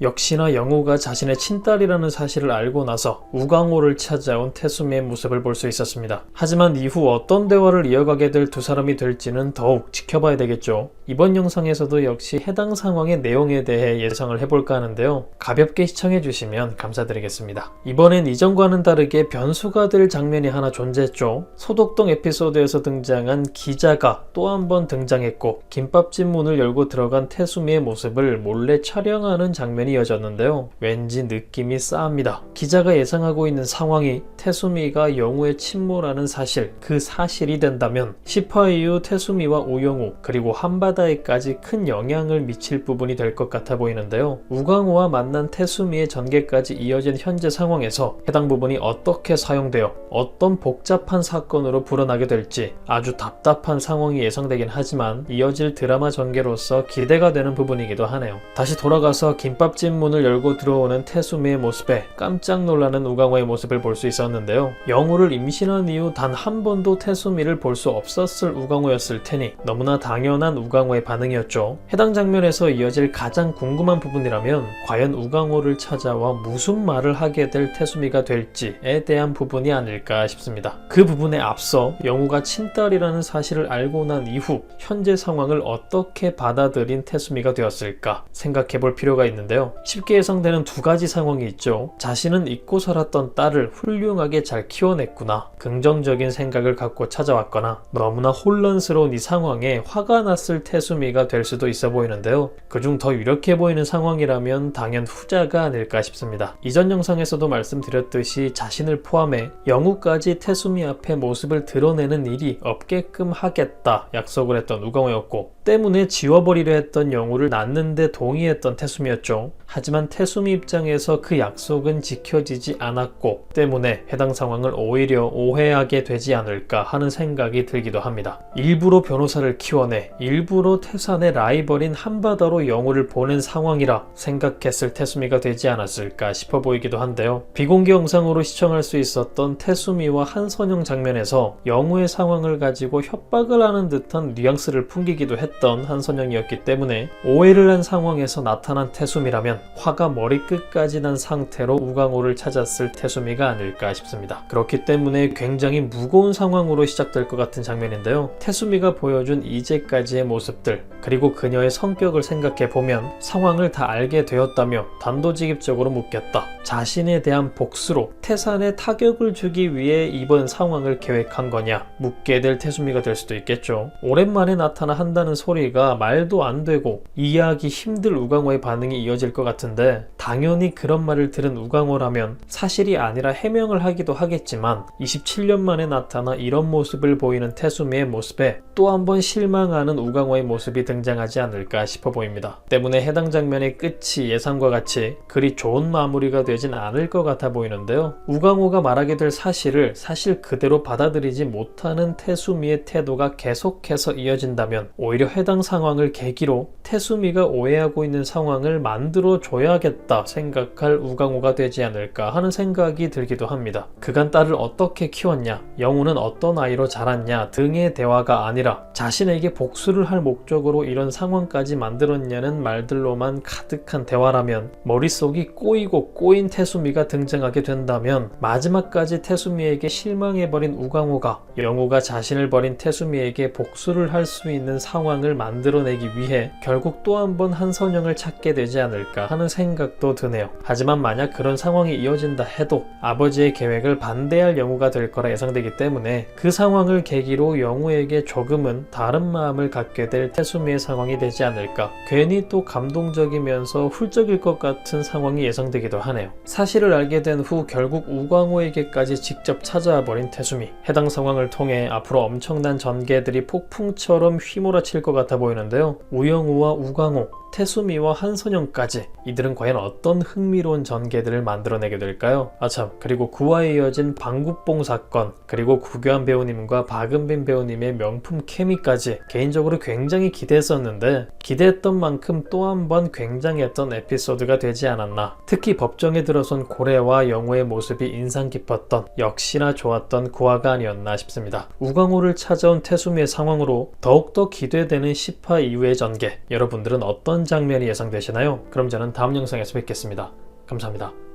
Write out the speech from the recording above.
역시나 영우가 자신의 친딸이라는 사실을 알고 나서 우광호를 찾아온 태수미의 모습을 볼 수 있었습니다. 하지만 이후 어떤 대화를 이어가게 될 두 사람이 될지는 더욱 지켜봐야 되겠죠. 이번 영상에서도 역시 해당 상황의 내용에 대해 예상을 해볼까 하는데요. 가볍게 시청해주시면 감사드리겠습니다. 이번엔 이전과는 다르게 변수가 될 장면이 하나 존재했죠. 소독동 에피소드에서 등장한 기자가 또 한 번 등장했고 김밥집 문을 열고 들어간 태수미의 모습을 몰래 촬영하는 장면이 이어졌는데요. 왠지 느낌이 싸합니다. 기자가 예상하고 있는 상황이 태수미가 영우의 친모라는 사실, 그 사실이 된다면 10화 이후 태수미와 오영우 그리고 한바다에까지 큰 영향을 미칠 부분이 될 것 같아 보이는데요. 우광호와 만난 태수미의 전개까지 이어진 현재 상황에서 해당 부분이 어떻게 사용되어 어떤 복잡한 사건으로 불어나게 될지 아주 답답한 상황이 예상되긴 하지만 이어질 드라마 전개로서 기대가 되는 부분이기도 하네요. 다시 돌아가서 김밥집 문을 열고 들어오는 태수미의 모습에 깜짝 놀라는 우광호의 모습을 볼 수 있었는데요. 영우를 임신한 이후 단 한 번도 태수미를 볼 수 없었을 우광호였을 테니 너무나 당연한 우광호의 반응이었죠. 해당 장면에서 이어질 가장 궁금한 부분이라면 과연 우광호를 찾아와 무슨 말을 하게 될 태수미가 될지에 대한 부분이 아닐까 싶습니다. 그 부분에 앞서 영우가 친딸이라는 사실을 알고 난 이후 현재 상황을 어떻게 받아들인 태수미가 되었을까 생각해 볼 필요가 있는데요. 쉽게 예상되는 두 가지 상황이 있죠. 자신은 잊고 살았던 딸을 훌륭하게 잘 키워냈구나, 긍정적인 생각을 갖고 찾아왔거나 너무나 혼란스러운 이 상황에 화가 났을 태수미가 될 수도 있어 보이는데요. 그중 더 유력해 보이는 상황이라면 당연 후자가 아닐까 싶습니다. 이전 영상에서도 말씀드렸듯이 자신을 포함해 영우까지 태수미 앞에 모습을 드러내는 일이 없게끔 하겠다 약속을 했던 우광호였고, 때문에 지워버리려 했던 영우를 낳는데 동의했던 태수미였죠. 하지만 태수미 입장에서 그 약속은 지켜지지 않았고 때문에 해당 상황을 오히려 오해하게 되지 않을까 하는 생각이 들기도 합니다. 일부러 변호사를 키워내 일부러 태산의 라이벌인 한바다로 영우를 보낸 상황이라 생각했을 태수미가 되지 않았을까 싶어 보이기도 한데요. 비공개 영상으로 시청할 수 있었던 태수미와 한선영 장면에서 영우의 상황을 가지고 협박을 하는 듯한 뉘앙스를 풍기기도 했던 한선영이었기 때문에 오해를 한 상황에서 나타난 태수미라면 화가 머리끝까지 난 상태로 우광호를 찾았을 태수미가 아닐까 싶습니다. 그렇기 때문에 굉장히 무거운 상황으로 시작될 것 같은 장면인데요. 태수미가 보여준 이제까지의 모습들 그리고 그녀의 성격을 생각해보면 상황을 다 알게 되었다며 단도직입적으로 묻겠다. 자신에 대한 복수로 태산에 타격을 주기 위해 이번 상황을 계획한 거냐 묻게 될 태수미가 될 수도 있겠죠. 오랜만에 나타나 한다는 소리가 말도 안 되고 이해하기 힘들 우광호의 반응이 이어질 것 같은데, 당연히 그런 말을 들은 우광호라면 사실이 아니라 해명을 하기도 하겠지만 27년 만에 나타나 이런 모습을 보이는 태수미의 모습에 또 한 번 실망하는 우광호의 모습이 등장하지 않을까 싶어 보입니다. 때문에 해당 장면의 끝이 예상과 같이 그리 좋은 마무리가 되진 않을 것 같아 보이는데요. 우광호가 말하게 될 사실을 사실 그대로 받아들이지 못하는 태수미의 태도가 계속해서 이어진다면 오히려 해당 상황을 계기로 태수미가 오해하고 있는 상황을 만들어 줘야겠다 생각할 우광호가 되지 않을까 하는 생각이 들기도 합니다. 그간 딸을 어떻게 키웠냐, 영우는 어떤 아이로 자랐냐 등의 대화가 아니라 자신에게 복수를 할 목적으로 이런 상황까지 만들었냐는 말들로만 가득한 대화라면 머릿속이 꼬이고 꼬인 태수미가 등장하게 된다면 마지막까지 태수미에게 실망해버린 우광호가 영우가 자신을 버린 태수미에게 복수를 할 수 있는 상황을 만들어내기 위해 결국 또 한 번 한선영을 찾게 되지 않을까 하는 생각도 드네요. 하지만 만약 그런 상황이 이어진다 해도 아버지의 계획을 반대할 영우가 될 거라 예상되기 때문에 그 상황을 계기로 영우에게 조금은 다른 마음을 갖게 될 태수미의 상황이 되지 않을까, 괜히 또 감동적이면서 훌쩍일 것 같은 상황이 예상되기도 하네요. 사실을 알게 된 후 결국 우광호에게까지 직접 찾아와 버린 태수미, 해당 상황을 통해 앞으로 엄청난 전개들이 폭풍처럼 휘몰아칠 것 같아 보이는데요. 우영우와 우광호, 태수미와 한선영까지 이들은 과연 어떤 흥미로운 전개들을 만들어내게 될까요? 아참, 그리고 그와에 이어진 방국봉 사건, 그리고 구교환 배우님과 박은빈 배우님의 명품 케미까지 개인적으로 굉장히 기대했었는데 기대했던 만큼 또 한 번 굉장했던 에피소드가 되지 않았나. 특히 법정에 들어선 고래와 영우의 모습이 인상 깊었던, 역시나 좋았던 구화가 아니었나 싶습니다. 우광호를 찾아온 태수미의 상황으로 더욱더 기대되는 10화 이후의 전개, 여러분들은 어떤 어떤 장면이 예상되시나요? 그럼 저는 다음 영상에서 뵙겠습니다. 감사합니다.